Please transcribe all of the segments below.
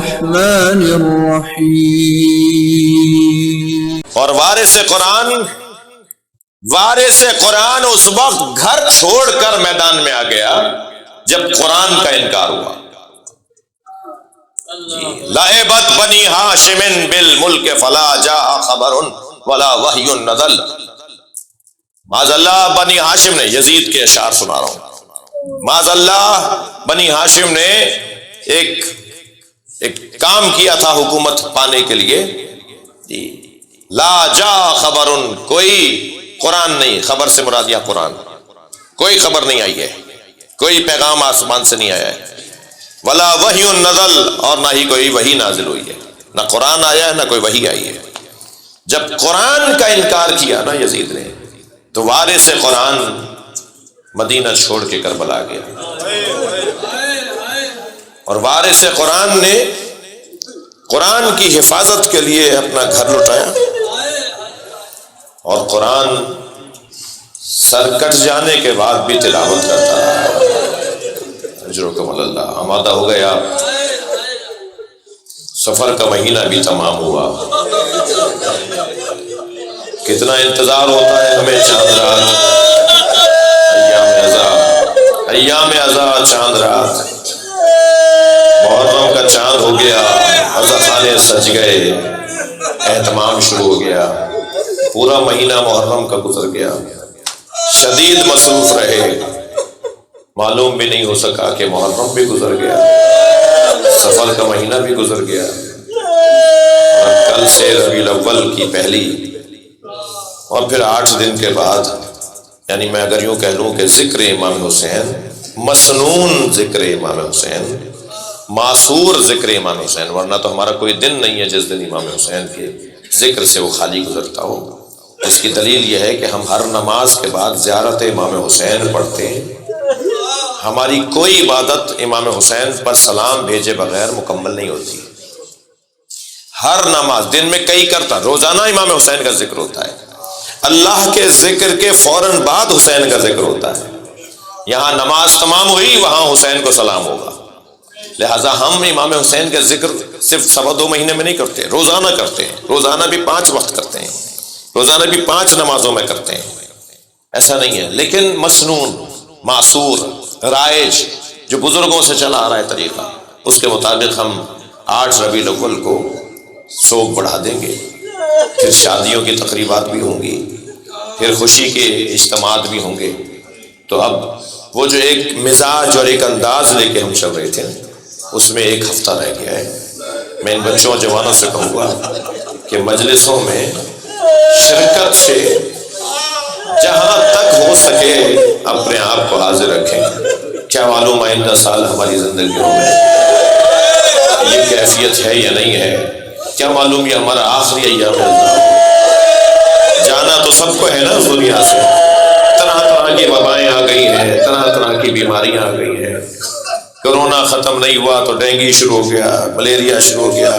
الرحمن الرحیم۔ اور وارث قرآن اس وقت گھر چھوڑ کر میدان میں آ گیا جب قرآن کا انکار ہوا۔ لعبت بنی ہاشم بالملک فلا جاء خبر ولا وحی نزل۔ معاذ اللہ بنی ہاشم نے، یزید کے اشعار سنا رہا ہوں، معاذ اللہ بنی ہاشم نے ایک کام کیا تھا حکومت پانے کے لیے، لا جاء خبر، کوئی قرآن نہیں، خبر سے مراد یہاں قرآن، کوئی خبر نہیں آئی ہے، کوئی پیغام آسمان سے نہیں آیا ہے، ولا وحی نزل، اور نہ ہی کوئی وحی نازل ہوئی ہے، نہ قرآن آیا ہے نہ کوئی وحی آئی ہے۔ جب قرآن کا انکار کیا نا یزید نے، تو وارث قرآن مدینہ چھوڑ کے کربلا گیا، اور وارث قرآن نے قرآن کی حفاظت کے لیے اپنا گھر لٹایا، اور قرآن سر کٹ جانے کے بعد بھی تلاوت کرتا رہا۔ اجرکم اللہ، آمادہ ہو گئے آپ، سفر کا مہینہ بھی تمام ہوا، کتنا انتظار ہوتا ہے ہمیں چاند رات، ایام عزا چاند رات، محرم کا چاند ہو گیا، عزا خانے سج گئے، اہتمام شروع ہو گیا، پورا مہینہ محرم کا گزر گیا، شدید مصروف رہے، معلوم بھی نہیں ہو سکا کہ محرم بھی گزر گیا، سفر کا مہینہ بھی گزر گیا، اور کل سے ربیع الاول کی پہلی، اور پھر 8 دن کے بعد، یعنی میں اگر یوں کہہ لوں کہ ذکر امام حسین، مسنون ذکر امام حسین، معصور ذکر امام حسین، ورنہ تو ہمارا کوئی دن نہیں ہے جس دن امام حسین کے ذکر سے وہ خالی گزرتا ہو۔ اس کی دلیل یہ ہے کہ ہم ہر نماز کے بعد زیارت امام حسین پڑھتے ہیں، ہماری کوئی عبادت امام حسین پر سلام بھیجے بغیر مکمل نہیں ہوتی، ہر نماز دن میں کئی کرتا، روزانہ امام حسین کا ذکر ہوتا ہے، اللہ کے ذکر کے فوراً بعد حسین کا ذکر ہوتا ہے، یہاں نماز تمام ہوئی وہاں حسین کو سلام ہوگا، لہٰذا ہم امام حسین کا ذکر صرف 2.25 مہینے میں نہیں کرتے، روزانہ کرتے ہیں، روزانہ بھی 5 وقت کرتے ہیں، روزانہ بھی 5 نمازوں میں کرتے ہیں، ایسا نہیں ہے، لیکن مسنون، معصور، رائج، جو بزرگوں سے چلا آ رہا ہے طریقہ، اس کے مطابق ہم 8 ربیع الاول کو سوگ بڑھا دیں گے، پھر شادیوں کی تقریبات بھی ہوں گی، پھر خوشی کے اجتماعات بھی ہوں گے، تو اب وہ جو ایک مزاج اور ایک انداز لے کے ہم چل رہے تھے، اس میں 1 ہفتہ رہ گیا ہے۔ میں ان بچوں اور جوانوں سے کہوں گا کہ مجلسوں میں شرکت سے جہاں تک ہو سکے اپنے آپ کو حاضر رکھیں، کیا معلوم آئندہ سال ہماری زندگیوں میں یہ کیفیت ہے یا نہیں ہے، کیا معلوم یہ ہمارا آخری ایام ہے، جانا تو سب کو ہے نا اس دنیا سے، طرح طرح کی وبائیں آ گئی ہیں، طرح طرح کی بیماریاں آ گئی ہیں، کرونا ختم نہیں ہوا تو ڈینگی شروع ہو گیا، ملیریا شروع ہو گیا،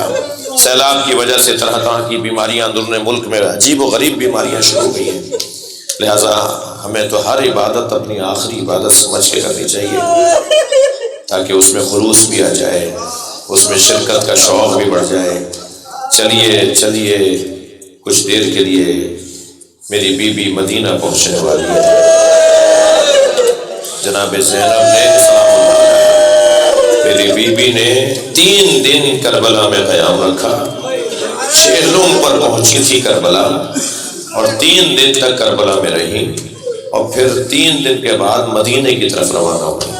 سیلاب کی وجہ سے طرح طرح کی بیماریاں اندرون ملک میں عجیب و غریب بیماریاں شروع ہو گئی ہیں، لہٰذا ہمیں تو ہر عبادت اپنی آخری عبادت سمجھ کے کرنی چاہیے، تاکہ اس میں خلوص بھی آ جائے، اس میں شرکت کا شوق بھی بڑھ جائے۔ چلیے کچھ دیر کے لیے میری بیوی مدینہ پہنچنے والی ہے، جناب زینب نے سلام اللہ علیہ، میری بیوی نے 3 دن کربلا میں قیام رکھا، شہروں پر پہنچی تھی کربلا، اور 3 دن تک کربلا میں رہی، اور پھر 3 دن کے بعد مدینے کی طرف روانہ ہوئی۔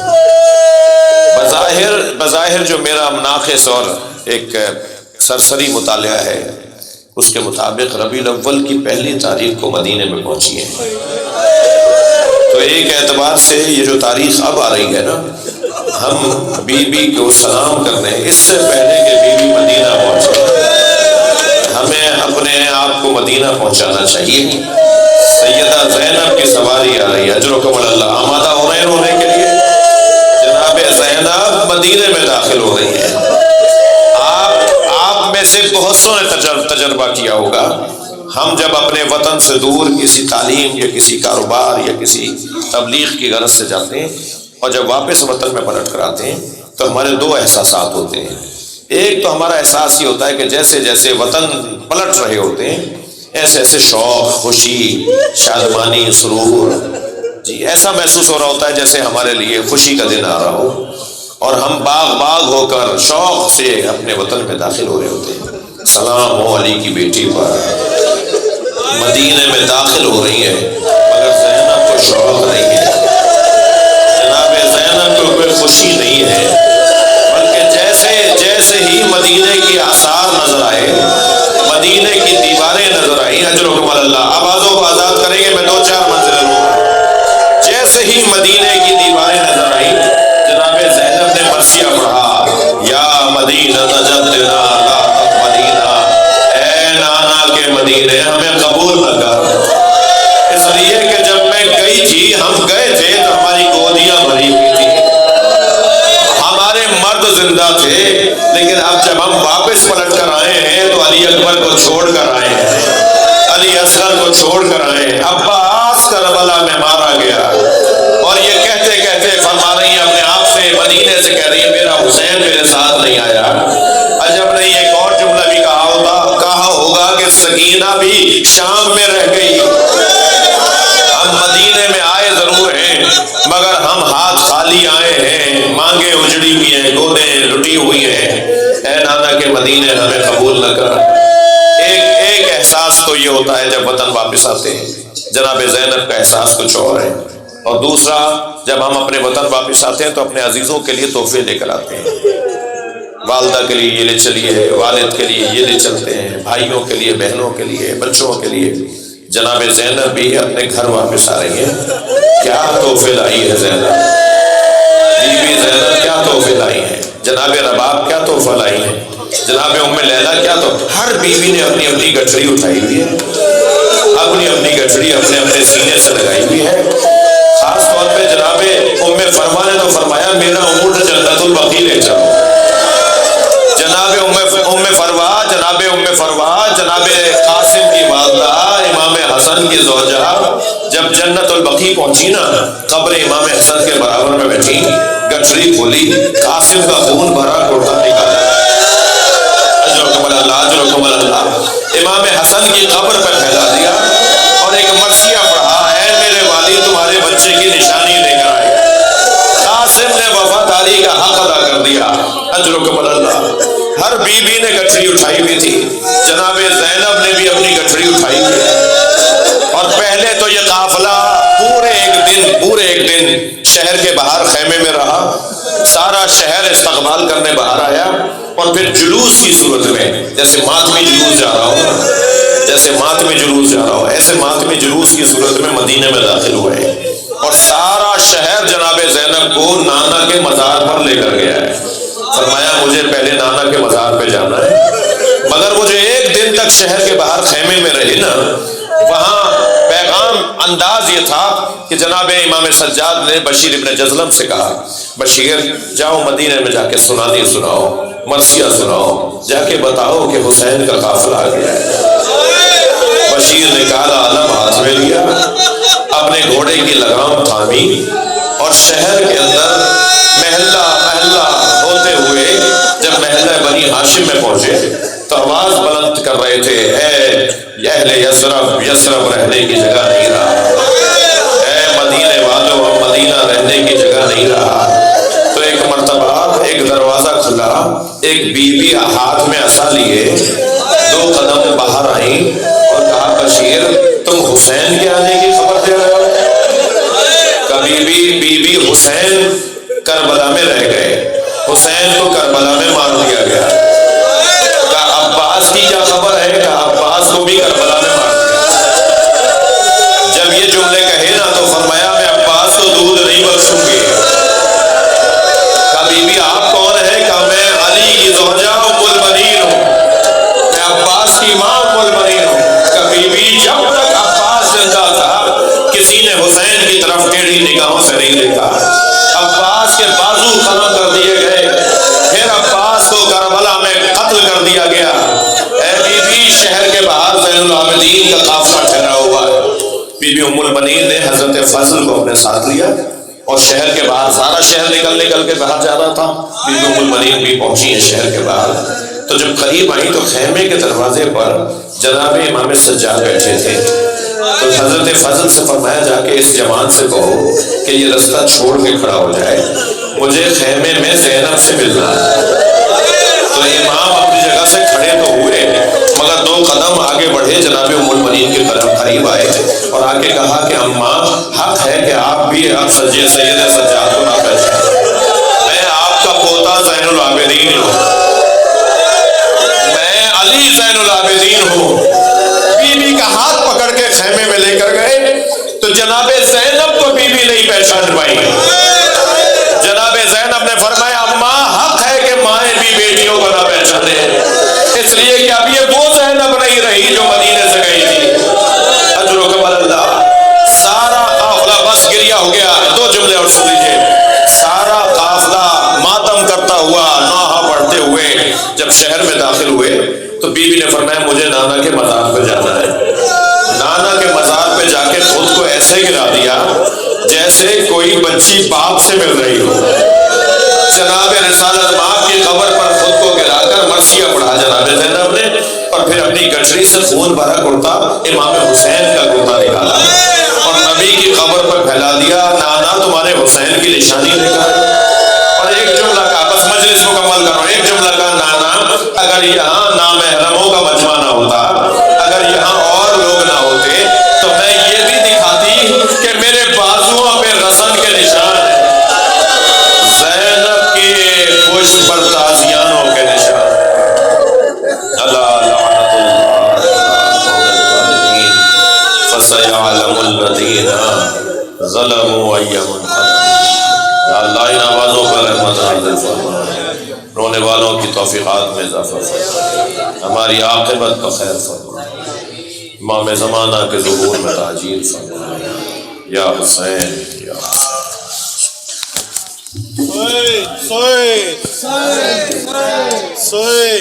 بظاہر جو میرا ناقص اور ایک سرسری مطالعہ ہے، اس کے مطابق ربیع الاول کی 1 تاریخ کو مدینے میں پہنچی ہے، تو ایک اعتبار سے یہ جو تاریخ اب آ رہی ہے نا، ہم بی بی کو سلام کرنے اس سے پہلے کہ بی بی مدینہ پہنچے، ہمیں اپنے آپ کو مدینہ پہنچانا چاہیے۔ سیدہ زینب کی سواری آ رہی ہے، اجرکم اللہ، آمادہ ہو رہے ہیں رونے کے لیے، جناب زینب مدینے میں داخل ہو رہی ہے۔ آپ میں سے بہت سو نے تجربہ کیا ہوگا، ہم جب اپنے وطن سے دور کسی تعلیم یا کسی کاروبار یا کسی تبلیغ کی غرض سے جاتے ہیں، اور جب واپس وطن میں پلٹ کر آتے ہیں تو ہمارے 2 احساسات ہوتے ہیں، ایک تو ہمارا احساس یہ ہوتا ہے کہ جیسے جیسے وطن پلٹ رہے ہوتے ہیں ایسے ایسے شوق، خوشی، شادمانی، سرور، جی ایسا محسوس ہو رہا ہوتا ہے جیسے ہمارے لیے خوشی کا دن آ رہا ہو، اور ہم باغ باغ ہو کر شوق سے اپنے وطن میں داخل ہو رہے ہوتے ہیں۔ سلام ہو علی کی بیٹی پر، مدینے میں داخل ہو رہی ہے مگر زینب کو شوق نہیں ہے، جناب زینب کو کوئی خوشی نہیں ہے، بلکہ جیسے ہی مدینے کی آثار نظر آئے، مدینے کی دیواریں نظر آئیں، اجرکم اللہ، آبادوں کو آزاد کریں گے، میں 2-4 منزلیں لوں گا، جیسے ہی مدینے کی دیواریں نظر آئیں جناب زینب نے مرثیہ پڑھا، یا مدینہ جدنا لا مدینہ، اے نانا کے مدینے ہمیں قبول نہ کر، اس لیے کہ جب میں گئی تھی، ہم گئے تھے تو ہماری گودیاں بھری ہوئی تھی، ہمارے مرد زندہ تھے، لیکن اب جب ہم واپس پلٹ کر آئے ہیں تو علی اکبر کو چھوڑ کر آئے ہیں، علی اصغر کو چھوڑ کر آئے ہیں، عباس کربلا میں مارا گیا، اور یہ کہتے کہتے فرما رہی ہیں اپنے آپ سے، مدینے سے کہہ رہی ہے میرا حسین میرے ساتھ نہیں آیا۔ عجب نہیں ایک اور جملہ بھی کہا ہوگا کہ سکینہ بھی شام میں رہ گئی، ہم مدینے میں آئے ضرور ہیں مگر ہم ہاتھ خالی آئے ہیں، مانگیں اجڑی ہوئی ہیں، گودیں لٹی ہوئی ہیں، اے نانا کے مدینے ہمیں قبول نہ کر۔ ایک احساس تو یہ ہوتا ہے جب وطن واپس آتے ہیں، جناب زینب کا احساس کچھ اور ہے، اور دوسرا جب ہم اپنے وطن واپس آتے ہیں تو اپنے عزیزوں کے لیے تحفے لے کر آتے ہیں، والدہ کے لیے یہ لے چلیے، والد کے لیے یہ لے چلتے ہیں، بھائیوں کے لیے، بہنوں کے لیے، بچوں کے لیے۔ جناب زینب بھی اپنے گھر واپس آ رہی ہیں، کیا تحفے لائی ہے زینب، بی بی زینب کیا تحفے لائی ہیں، جناب رباب کیا تحفہ لائی ہیں، جناب ام لیلہ کیا تو، ہر بیوی نے اپنی اپنی گٹھڑی اٹھائی ہوئی ہے، اپنی اپنی گٹھڑی اپنے اپنے سینے سے لگائی ہوئی ہے۔ خاص طور پہ جناب ام فروا نے تو فرمایا میرا اونٹ جنت البقیع لے چلو، جناب ام فروا جناب قاسم کی والدہ امام حسن کی زوجہ جب جنت البقیع پہنچی نا، قبر امام حسن کے برابر میں بیٹھی، گٹھڑی کھولی، قاسم کا خون بھرا کرتا نکالا، اجرکم اللہ، امام حسن کی قبر پر پھیلا دیا اور ایک مرثیہ پڑھا، اے میرے والی تمہارے بچے کی نشانی لے کر آئے، قاسم نے وفاداری کا حق ادا کر دیا، اجرکم اللہ۔ ہر بیوی نے گٹھڑی اٹھائی ہوئی تھی، جناب زینب نے بھی اپنی گٹھڑی اٹھائی ہوئی ہے، اور پہلے تو یہ قافلہ پورے ایک دن شہر کے باہر خیمے میں رہا، سارا شہر استقبال کرنے باہر آیا، اور پھر جلوس کی صورت میں جیسے ماتمی جلوس جا رہا ہو ایسے ماتمی جلوس کی صورت میں مدینے میں داخل ہوئے، اور سارا شہر جناب زینب کو نانا کے مزار پر لے کر گیا ہے، فرمایا مجھے پہلے نانا کے مزار پہ جانا ہے، مگر وہ جو ایک دن تک شہر کے باہر خیمے میں رہی نا، وہاں پیغام انداز یہ تھا کہ جناب امام سجاد نے بشیر ابن جزلم سے کہا، بشیر جاؤ مدینے میں جا کے سنانی سناؤ، مرثیہ سناؤ، جا کے بتاؤ کہ حسین کا قافلہ آ گیا ہے۔ بشیر نے کالا علم ہاتھ میں لیا، اپنے گھوڑے کی لگام تھامی، اور شہر کے اندر محلہ ہوتے ہوئے جب محلہ بنی ہاشم میں پہنچے تو آواز بلند کر رہے تھے، اے اہل یثرب رہنے کی جگہ نہیں رہا، اے مدینے والوں اب مدینہ رہنے کی جگہ نہیں رہا۔ تو ایک مرتبہ ایک دروازہ کھلا، ایک بی بی ہاتھ میں عصا لیے 2 قدم باہر آئیں اور کہا بشیر تم حسین کے آنے کی خبر دے رہے ہو؟ بی بی حسین کربلا میں رہ گئے، حسین کو کربلا میں مار دیا گیا، کہا عباس کی کیا خبر ہے؟ کہا عباس کو بھی کربلا میں مار دیا۔ جب یہ جملے کہے نا تو فرمایا میں عباس کو دودھ نہیں بخشوں گی۔ کہا بی بی آپ کون ہے؟ کہا میں علی کی زوجہ ام البنین ہوں، میں عباس کی ماں ام البنین ہوں۔ کہا بی بی جب تک عباس زندہ تھا کسی نے حسین کی طرف ٹیڑھی نگاہوں سے نہیں دیکھا، عباس کے بازو ختم کر دیے گئے، پھر عباس کو کربلا میں قتل کر دیا گیا۔ اے بی بی شہر کے باہر زین العابدین کا قافلہ ٹھہرا ہوا ہے، بی بی ام البنین نے حضرت فضل کو اپنے ساتھ لیا اور شہر کے باہر سارا شہر نکل کے باہر جا رہا تھا. بی بی ام المنین بھی پہنچی ہیں شہر کے باہر. تو جب قریب آئی تو خیمے کے دروازے پر جناب امام سجاد بیٹھے تھے. تو حضرت فضل سے فرمایا جا کے اس جوان سے کہو کہ یہ رستہ چھوڑ کے کھڑا ہو جائے, مجھے خیمے میں زینب سے ملنا ہے. تو امام اپنی جگہ سے کھڑے تو ہوئے مگر 2 قدم آگے بڑھے, جناب ام المنین کے قریب آئے اور آ کے کہا کہ اماں حق ہے کہ آپ بھی اب سید سجاد کو نہ پہچانیں. میں آپ کا پوتا زین العابدین ہوں, میں علی زین العابدین ہوں. بیوی کا ہاتھ پکڑ کے خیمے میں لے کر گئے تو جناب زینب کو بیوی نہیں پہچان پائی. جناب زینب نے فرمایا اماں حق ہے کہ مائیں بھی بیٹیوں کو نہ پہچانے, اس لیے کہ اب یہ وہ زینب نہیں رہی جو مدینے سے گئی تھی. اجرکم اللہ. سارا قافلہ بس گریا ہو گیا. 2 جملے اور سن لیجیے. سارا قافلہ ماتم کرتا ہوا نوحہ پڑھتے ہوئے جب شہر میں داخل ہوئے تو بیوی نے فرمایا مجھے نانا کے مزار پہ جانا ہے. نانا کے مزار پہ جا کے خود کو ایسے گرا دیا جیسے کوئی بچی باپ سے مل رہی ہو. جناب رسالت ماں کی قبر پر خود کو گرا کر مرثیہ پڑھا جناب زینب نے, اور پھر اپنی گٹری سے خون بھرا کرتا امام حسین کا کرتا نکالا اور نبی کی قبر پر پھیلا دیا. نانا تمہارے حسین کی نشانی دیکھا. اور ایک جملہ کا, بس مجلس مکمل کرو, ایک جملہ کا, نانا اگر یہاں نامحرموں کا مجمع نہ ہوتا, اگر یہاں اور لوگ نہ ہوتے تو میں یہ بھی دکھاتی کہ میرے بازوؤں پہ رسن کے نشان ہیں, زینب کے پشت پر تازیانوں کے نشان. اللہ لعنت اللہ فسيعلم الذین ظلموا أي منقلب. اللہ ان آوازوں پر رحمت نازل فرما, رونے والوں کی توفیقات میں اضافہ فرما, ہماری عاقبت کا خیر فرما, امام زمانہ کے ظہور میں تاجیل فرما. یا حسین یا حسین. سوئے